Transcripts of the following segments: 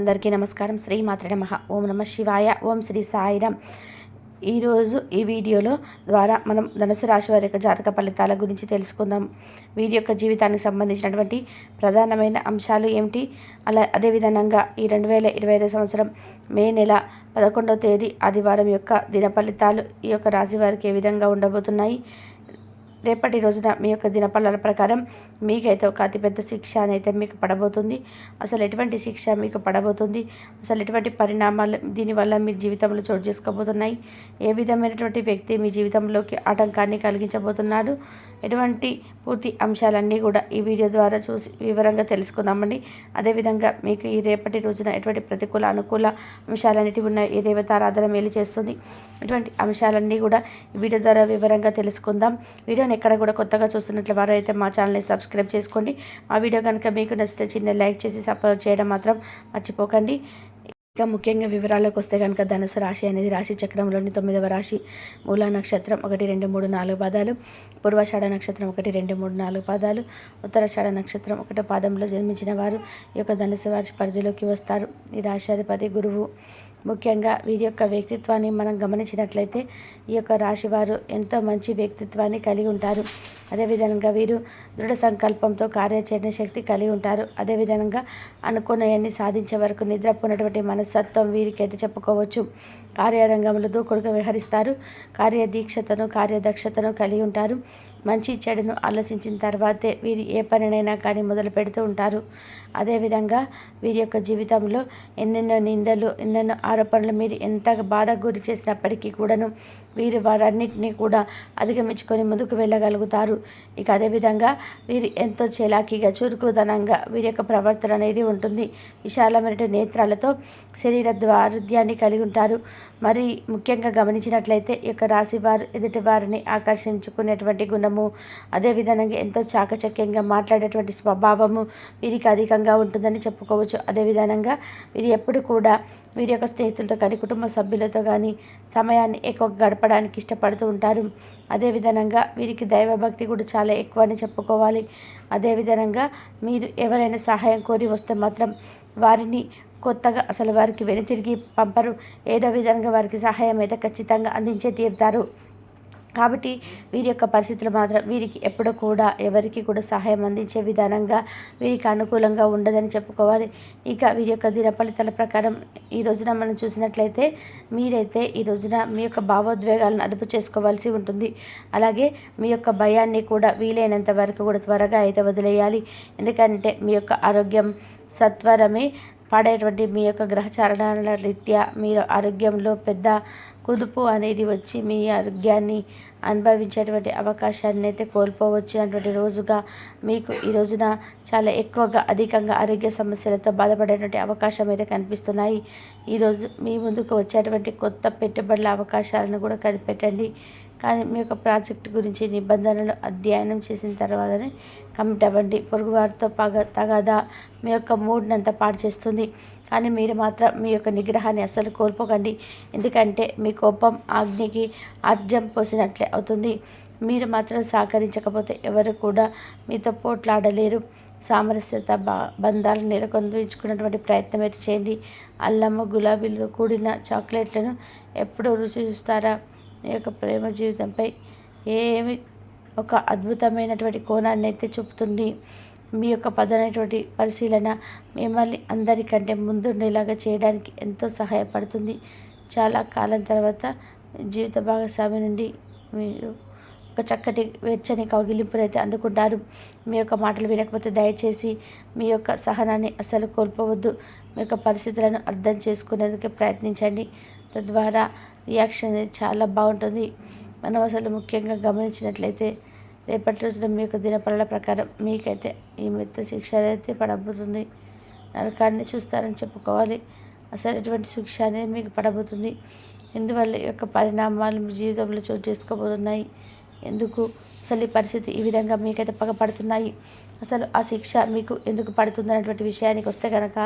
అందరికీ నమస్కారం. శ్రీమాత్రే నమః. ఓం నమః శివాయ. ఓం శ్రీ సాయిరాం. ఈరోజు ఈ వీడియోలో ద్వారా మనం ధనుసు రాశి వారి యొక్క జాతక ఫలితాల గురించి తెలుసుకుందాం. వీరి యొక్క జీవితానికి సంబంధించినటువంటి ప్రధానమైన అంశాలు ఏమిటి, అదేవిధంగా ఈ 2025 సంవత్సరం మే నెల 11వ తేదీ ఆదివారం యొక్క దిన ఫలితాలు ఈ యొక్క రాశి వారికి ఏ విధంగా ఉండబోతున్నాయి. రేపటి రోజున మీ యొక్క దినఫలాల ప్రకారం మీకైతే ఒక అతిపెద్ద శిక్ష అనేది మీకు పడబోతుంది. అసలు ఎటువంటి శిక్ష మీకు పడబోతుంది, అసలు ఎటువంటి పరిణామాలు దీనివల్ల మీ జీవితంలో చోటు చేసుకోబోతున్నాయి, ఏ విధమైనటువంటి వ్యక్తి మీ జీవితంలోకి ఆటంకాన్ని కలిగించబోతున్నాడు, ఎటువంటి పూర్తి అంశాలన్నీ కూడా ఈ వీడియో ద్వారా చూసి వివరంగా తెలుసుకుందామండి. అదేవిధంగా మీకు ఈ రేపటి రోజున ఎటువంటి ప్రతికూల అనుకూల అంశాలన్నిటి ఉన్నాయి, ఏ దేవతారాధన మేలు చేస్తుంది, ఇటువంటి అంశాలన్నీ కూడా ఈ వీడియో ద్వారా వివరంగా తెలుసుకుందాం. వీడియోని ఎక్కడ కూడా కొత్తగా చూస్తున్నట్లు వారు అయితే మా ఛానల్ని సబ్స్క్రైబ్ చేసుకోండి. మా వీడియో కనుక మీకు నచ్చితే చిన్న లైక్ చేసి సపోర్ట్ చేయడం మాత్రం మర్చిపోకండి. ఇంకా ముఖ్యంగా వివరాలకు వస్తే కనుక ధనుసు రాశి అనేది రాశి చక్రంలోని 9వ రాశి. మూలా నక్షత్రం 1, 2, 3, 4 పాదాలు, పూర్వాషాఢ నక్షత్రం 1, 2, 3, 4 పాదాలు, ఉత్తరాషాఢ నక్షత్రం 1వ పాదంలో జన్మించిన వారు ఈ యొక్క ధనుసు రాశి పరిధిలోకి వస్తారు. ఈ రాశ్యాధిపతి గురువు. ముఖ్యంగా వీరి యొక్క వ్యక్తిత్వాన్ని మనం గమనించినట్లయితే ఈ యొక్క రాశి వారు ఎంతో మంచి వ్యక్తిత్వాన్ని కలిగి ఉంటారు. అదేవిధంగా వీరు దృఢ సంకల్పంతో కార్యాచరణ శక్తి కలిగి ఉంటారు. అదేవిధంగా అనుకున్నవన్నీ సాధించే వరకు నిద్రపోయినటువంటి మనస్తత్వం వీరికైతే చెప్పుకోవచ్చు. కార్యరంగంలో దూకుడుగా వ్యవహరిస్తారు. కార్యదీక్షతను కార్యదక్షతను కలిగి ఉంటారు. మంచి చెడును ఆలోచించిన తర్వాతే వీరు ఏ పనినైనా కానీ మొదలు పెడుతూ ఉంటారు. అదేవిధంగా వీరి యొక్క జీవితంలో ఎన్నెన్నో నిందలు, ఎన్నెన్నో ఆరోపణలు మీరు ఎంత బాధకు గురి చేసినప్పటికీ కూడాను వీరు వారన్నింటినీ కూడా అధిగమించుకొని ముందుకు వెళ్ళగలుగుతారు. ఇక అదేవిధంగా వీరు ఎంతో చలాకీగా చురుకుదనంగా వీరి యొక్క ప్రవర్తన అనేది ఉంటుంది. విశాలమైన నేత్రాలతో శరీర ఆరోగ్యాన్ని కలిగి ఉంటారు. మరి ముఖ్యంగా గమనించినట్లయితే ఈ యొక్క రాశి వారు ఎదుటి వారిని ఆకర్షించుకునేటువంటి గుణము, అదేవిధంగా ఎంతో చాకచక్యంగా మాట్లాడేటువంటి స్వభావము వీరికి అధికంగా ఉంటుందని చెప్పుకోవచ్చు. అదేవిధంగా వీరు ఎప్పుడు కూడా వీరి యొక్క స్నేహితులతో కానీ కుటుంబ సభ్యులతో కానీ సమయాన్ని ఎక్కువ గడపడానికి ఇష్టపడుతూ ఉంటారు. అదేవిధంగా వీరికి దైవభక్తి కూడా చాలా ఎక్కువ అని చెప్పుకోవాలి. అదేవిధంగా మీరు ఎవరైనా సహాయం కోరి వస్తే మాత్రం వారిని కొత్తగా అసలు వారికి వెనుతిరిగి పంపరు. ఏదో విధంగా వారికి సహాయం అయితే ఖచ్చితంగా అందించే తీరుతారు. కాబట్టి వీరి యొక్క పరిస్థితులు మాత్రం వీరికి ఎప్పుడు కూడా ఎవరికి కూడా సహాయం అందించే విధానంగా వీరికి అనుకూలంగా ఉండదని చెప్పుకోవాలి. ఇక వీరి యొక్క దిన ఫలితాల ప్రకారం ఈ రోజున మనం చూసినట్లయితే మీరైతే ఈ రోజున మీ యొక్క భావోద్వేగాలను అదుపు చేసుకోవాల్సి ఉంటుంది. అలాగే మీ యొక్క భయాన్ని కూడా వీలైనంత వరకు కూడా త్వరగా అయితే వదిలేయాలి. ఎందుకంటే మీ యొక్క ఆరోగ్యం సత్వరమే పాడేటువంటి మీ యొక్క గ్రహచారణల రీత్యా మీరు ఆరోగ్యంలో పెద్ద కుదుపు అనేది వచ్చి మీ ఆరోగ్యాన్ని అనుభవించేటువంటి అవకాశాన్ని అయితే కోల్పోవచ్చు అన్నటువంటి రోజుగా మీకు ఈ రోజున చాలా ఎక్కువగా అధికంగా ఆరోగ్య సమస్యలతో బాధపడేటువంటి అవకాశం అయితే కనిపిస్తున్నాయి. ఈరోజు మీ ముందుకు వచ్చేటువంటి కొత్త పెట్టుబడుల అవకాశాలను కూడా కనిపెట్టండి. కానీ మీ యొక్క ప్రాజెక్ట్ గురించి నిబంధనలు అధ్యయనం చేసిన తర్వాతనే కమిట్ అవ్వండి. పొరుగువారితో తగదా మీ యొక్క మూడ్ని అంతా పాడు చేస్తుంది. కానీ మీరు మాత్రం మీ యొక్క నిగ్రహాన్ని అస్సలు కోల్పోకండి. ఎందుకంటే మీ కోపం అగ్నికి ఆర్జం పోసినట్లే అవుతుంది. మీరు మాత్రం సహకరించకపోతే ఎవరు కూడా మీతో పోట్లాడలేరు. సామరస్యత బంధాలను నెలకొందించుకున్నటువంటి ప్రయత్నం అయితే చేయండి. అల్లము గులాబీలతో కూడిన చాక్లెట్లను ఎప్పుడూ రుచి చూస్తారా? మీ యొక్క ప్రేమ జీవితంపై ఏమి ఒక అద్భుతమైనటువంటి కోణాన్ని అయితే చూపుతుంది. మీ యొక్క పదనటువంటి పరిశీలన మిమ్మల్ని అందరికంటే ముందుండేలాగా చేయడానికి ఎంతో సహాయపడుతుంది. చాలా కాలం తర్వాత జీవిత భాగస్వామి నుండి మీరు ఒక చక్కటి వెచ్చని కౌగిలింపును అయితే అందుకుంటారు. మీ యొక్క మాటలు వినకపోతే దయచేసి మీ యొక్క సహనాన్ని అస్సలు కోల్పోవద్దు. మీ యొక్క పరిస్థితులను అర్థం చేసుకునేందుకు ప్రయత్నించండి. తద్వారా రియాక్షన్ అనేది చాలా బాగుంటుంది. మనం అసలు ముఖ్యంగా గమనించినట్లయితే రేపటి రోజున మీ యొక్క దినఫలాల ప్రకారం మీకైతే ఈ మెత్త శిక్ష అయితే పడబోతుంది. నరకాన్ని చూస్తారని చెప్పుకోవాలి. అసలు ఎటువంటి శిక్ష అనేది మీకు పడబోతుంది. ఎందువల్ల ఈ యొక్క పరిణామాలు మీ జీవితంలో చోటు చేసుకోబోతున్నాయి, ఎందుకు అసలు ఈ పరిస్థితి ఈ విధంగా మీకైతే పగపడుతున్నాయి. అసలు ఆ శిక్ష మీకు ఎందుకు పడుతుందనేటువంటి విషయానికి వస్తే కనుక,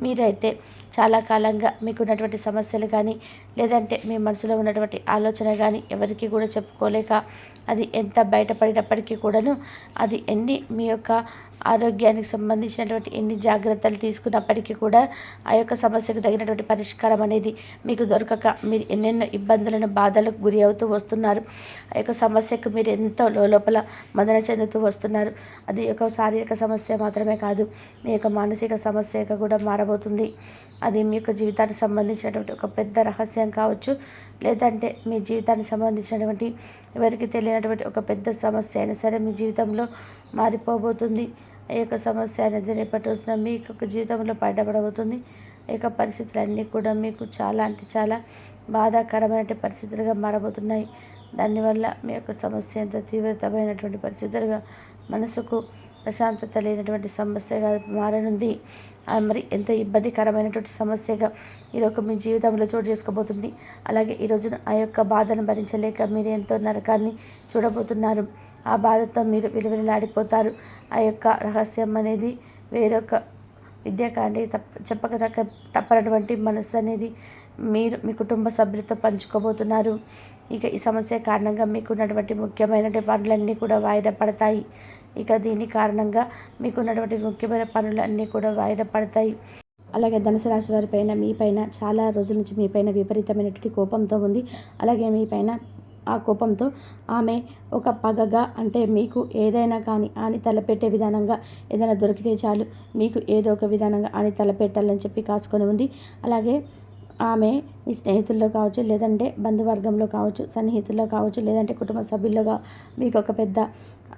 మీరైతే చాలా కాలంగా మీకున్నటువంటి సమస్యలు కానీ, లేదంటే మీ మనసులో ఉన్నటువంటి ఆలోచన కానీ ఎవరికి కూడా చెప్పుకోలేక, అది ఎంత బయటపడినప్పటికీ కూడాను, అది మీ యొక్క ఆరోగ్యానికి సంబంధించినటువంటి ఎన్ని జాగ్రత్తలు తీసుకున్నప్పటికీ కూడా ఆ యొక్క సమస్యకు తగినటువంటి పరిష్కారం అనేది మీకు దొరకక మీరు ఎన్నెన్నో ఇబ్బందులను, బాధలకు గురి అవుతూ వస్తున్నారు. ఆ యొక్క సమస్యకు మీరు ఎంతో లోపల మదన చెందుతూ వస్తున్నారు. అది ఒక శారీరక సమస్య మాత్రమే కాదు, మీ యొక్క మానసిక సమస్యగా కూడా మారబోతుంది. అది మీ యొక్క జీవితానికి సంబంధించినటువంటి ఒక పెద్ద రహస్యం కావచ్చు, లేదంటే మీ జీవితానికి సంబంధించినటువంటి ఎవరికి తెలియనటువంటి ఒక పెద్ద సమస్య అయినా సరే మీ జీవితంలో మారిపోబోతుంది. ఈ యొక్క సమస్య అనేది రేపటి రోజున మీ యొక్క జీవితంలో బయటపడబోతుంది. ఈ యొక్క పరిస్థితులన్నీ కూడా మీకు చాలా అంటే చాలా బాధాకరమైన పరిస్థితులుగా మారబోతున్నాయి. దానివల్ల మీ యొక్క సమస్య ఎంత తీవ్రతమైనటువంటి పరిస్థితులుగా, మనసుకు ప్రశాంతత లేనటువంటి సమస్యగా మారనుంది. మరి ఎంతో ఇబ్బందికరమైనటువంటి సమస్యగా ఈరోజు మీ జీవితంలో చోటు చేసుకోబోతుంది. అలాగే ఈ రోజున ఆ యొక్క బాధను భరించలేక మీరు ఎంతో నరకాన్ని చూడబోతున్నారు. ఆ బాధతో మీరు విలువలాడిపోతారు. ఆ యొక్క రహస్యం అనేది వేరొక విద్య కానీ చెప్పక తప్పనటువంటి మనస్సు అనేది మీరు మీ కుటుంబ సభ్యులతో పంచుకోబోతున్నారు. ఇక ఈ సమస్య కారణంగా మీకున్నటువంటి ముఖ్యమైన పనులన్నీ కూడా వాయిదా పడతాయి. ఇక దీని కారణంగా మీకున్నటువంటి ముఖ్యమైన పనులన్నీ కూడా వాయిదా పడతాయి. అలాగే ధనుసు రాశి వారిపైన, మీపైన చాలా రోజుల నుంచి మీపైన విపరీతమైనటువంటి కోపంతో ఉంది. అలాగే మీపైన ఆ కోపంతో ఆమె ఒక పగగా, అంటే మీకు ఏదైనా కానీ ఆని తలపెట్టే విధానంగా ఏదైనా దొరికితే చాలు మీకు ఏదో ఒక విధానంగా ఆని తలపెట్టాలని చెప్పి కాసుకొని ఉంది. అలాగే ఆమె మీ స్నేహితుల్లో కావచ్చు, లేదంటే బంధువర్గంలో కావచ్చు, సన్నిహితుల్లో కావచ్చు, లేదంటే కుటుంబ సభ్యులుగా మీకు ఒక పెద్ద,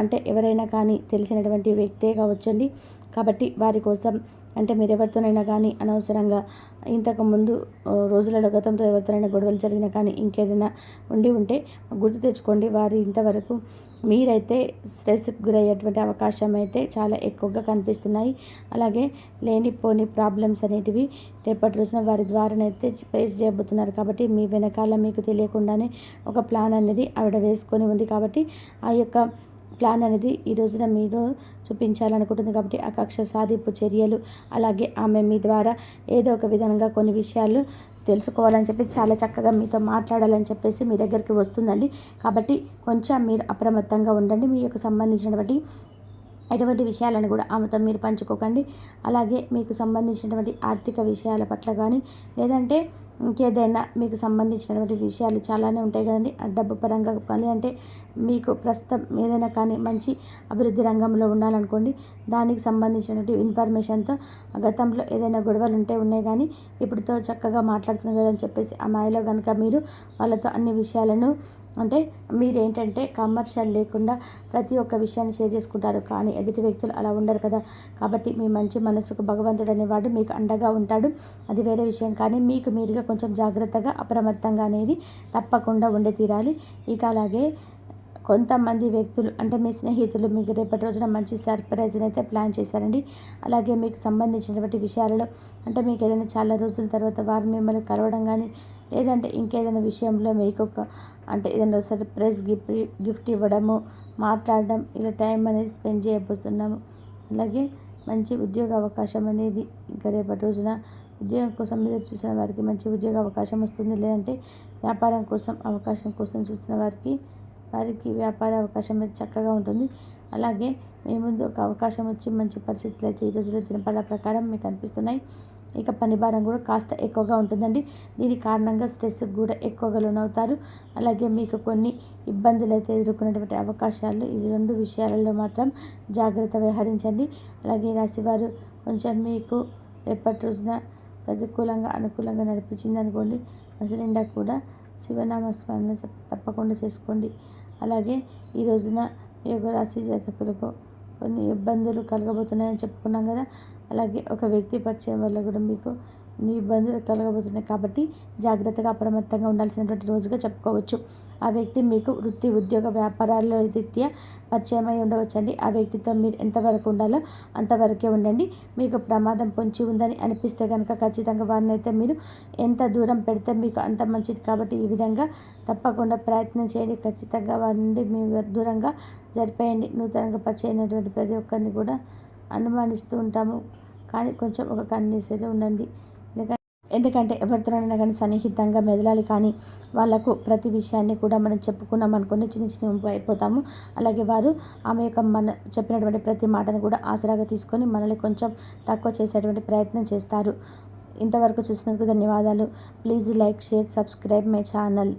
అంటే ఎవరైనా కానీ తెలిసినటువంటి వ్యక్తే కావచ్చండి. కాబట్టి వారి కోసం, అంటే మీరు ఎవరితోనైనా కానీ అనవసరంగా ఇంతకుముందు రోజులలో గతంతో ఎవరితోనైనా గొడవలు జరిగినా కానీ ఇంకేదైనా ఉంటే గుర్తు తెచ్చుకోండి. వారి ఇంతవరకు మీరైతే స్ట్రెస్కి గురయ్యేటువంటి అవకాశం అయితే చాలా ఎక్కువగా కనిపిస్తున్నాయి. అలాగే లేనిపోని ప్రాబ్లమ్స్ అనేటివి రేపటి రోజున వారి ద్వారానైతే ఫేస్ చేయబోతున్నారు. కాబట్టి మీ వెనకాల మీకు తెలియకుండానే ఒక ప్లాన్ అనేది ఆవిడ వేసుకొని ఉంది. కాబట్టి ఆ యొక్క ప్లాన్ అనేది ఈ రోజున మీరు చూపించాలనుకుంటుంది. కాబట్టి ఆ కక్ష సాధింపు చర్యలు, అలాగే ఆమె మీ ద్వారా ఏదో ఒక విధంగా కొన్ని విషయాలు తెలుసుకోవాలని చెప్పి చాలా చక్కగా మీతో మాట్లాడాలని చెప్పేసి మీ దగ్గరికి వస్తుందండి. కాబట్టి కొంచెం మీరు అప్రమత్తంగా ఉండండి. మీ యొక్క సంబంధించినటువంటి ఎటువంటి విషయాలను కూడా ఆమెతో మీరు పంచుకోకండి. అలాగే మీకు సంబంధించినటువంటి ఆర్థిక విషయాల పట్ల కానీ, లేదంటే ఇంకేదైనా మీకు సంబంధించినటువంటి విషయాలు చాలానే ఉంటాయి కదండి. డబ్బు పరంగా కానీ, అంటే మీకు ప్రస్తుతం ఏదైనా కానీ మంచి అభివృద్ధి రంగంలో ఉండాలనుకోండి, దానికి సంబంధించినటువంటి ఇన్ఫర్మేషన్తో గతంలో ఏదైనా గొడవలు ఉన్నాయి కానీ ఇప్పుడుతో చక్కగా మాట్లాడుతున్నారు కదని చెప్పేసి ఆ మాయలో కనుక మీరు వాళ్ళతో అన్ని విషయాలను, అంటే మీరేంటంటే కమర్షియల్ లేకుండా ప్రతి ఒక్క విషయాన్ని షేర్ చేసుకుంటారు. కానీ ఎదుటి వ్యక్తులు అలా ఉండరు కదా. కాబట్టి మీ మంచి మనసుకు భగవంతుడు అనేవాడు మీకు అండగా ఉంటాడు. అది వేరే విషయం. కానీ మీకు మీరుగా కొంచెం జాగ్రత్తగా, అప్రమత్తంగా అనేది తప్పకుండా ఉండే తీరాలి. ఇక అలాగే కొంతమంది వ్యక్తులు, అంటే మీ స్నేహితులు మీకు రేపటి రోజున మంచి సర్ప్రైజ్ని అయితే ప్లాన్ చేశారండి. అలాగే మీకు సంబంధించినటువంటి విషయాలలో, అంటే మీకు ఏదైనా చాలా రోజుల తర్వాత వారు మిమ్మల్ని కలవడం కానీ, లేదంటే ఇంకేదైనా విషయంలో మీకు ఒక, అంటే ఏదైనా సర్ప్రైజ్ గిఫ్ట్ ఇవ్వడము, మాట్లాడడం, ఇలా టైం అనేది స్పెండ్ చేయబోతున్నాము. అలాగే మంచి ఉద్యోగ అవకాశం అనేది ఇంకా రేపటి రోజున ఉద్యోగం కోసం ఎదురు చూసిన వారికి మంచి ఉద్యోగ అవకాశం వస్తుంది. లేదంటే వ్యాపారం కోసం అవకాశం కోసం చూస్తున్న వారికి వ్యాపార అవకాశం అయితే చక్కగా ఉంటుంది. అలాగే మీ ముందు ఒక అవకాశం వచ్చి మంచి పరిస్థితులు అయితే ఈ రోజులో దినపడ ప్రకారం మీకు అనిపిస్తున్నాయి. ఇక పని భారం కూడా కాస్త ఎక్కువగా ఉంటుందండి. దీని కారణంగా స్ట్రెస్కి కూడా ఎక్కువగా లోనవుతారు. అలాగే మీకు కొన్ని ఇబ్బందులు అయితే ఎదుర్కొనేటువంటి అవకాశాలు, ఇవి 2 విషయాలలో మాత్రం జాగ్రత్త వ్యవహరించండి. అలాగే రాశివారు కొంచెం మీకు రేపటి రోజున ప్రతికూలంగా అనుకూలంగా నడిపించింది అనుకోండి, మనసు నిండా కూడా శివనామస్మరణ తప్పకుండా చేసుకోండి. అలాగే ఈ రోజున ఈ యొక్క రాశి జాతకులకు కొన్ని ఇబ్బందులు కలగబోతున్నాయని చెప్పుకున్నాం కదా. అలాగే ఒక వ్యక్తి పరిచయం వల్ల కూడా మీకు ఇబ్బందులు కలగబోతున్నాయి కాబట్టి జాగ్రత్తగా అప్రమత్తంగా ఉండాల్సినటువంటి రోజుగా చెప్పుకోవచ్చు. ఆ వ్యక్తి మీకు వృత్తి, ఉద్యోగ, వ్యాపారాల రీత్యా పరిచయమై ఉండవచ్చండి. ఆ వ్యక్తితో మీరు ఎంతవరకు ఉండాలో అంతవరకే ఉండండి. మీకు ప్రమాదం పొంచి ఉందని అనిపిస్తే కనుక ఖచ్చితంగా వారిని అయితే మీరు ఎంత దూరం పెడితే మీకు అంత మంచిది. కాబట్టి ఈ విధంగా తప్పకుండా ప్రయత్నం చేయండి. ఖచ్చితంగా వారి నుండి మీరు దూరంగా జరిపేయండి. నూతనంగా పరిచయమైనటువంటి ప్రతి ఒక్కరిని కూడా అనుమానిస్తూ ఉంటాము, కానీ కొంచెం ఒక కన్నేసి అయితే ఉండండి. ఎందుకంటే ఎవరితోనైనా కానీ సన్నిహితంగా మెదలాలి, కానీ వాళ్ళకు ప్రతి విషయాన్ని కూడా మనం చెప్పుకున్నాం అనుకుని చిన్న చిన్న అయిపోతాము. అలాగే వారు ఆమె యొక్క మన చెప్పినటువంటి ప్రతి మాటను కూడా ఆసరాగా తీసుకొని మనల్ని కొంచెం తక్కువ చేసేటువంటి ప్రయత్నం చేస్తారు. ఇంతవరకు చూసినందుకు ధన్యవాదాలు. Please like, share, subscribe my channel.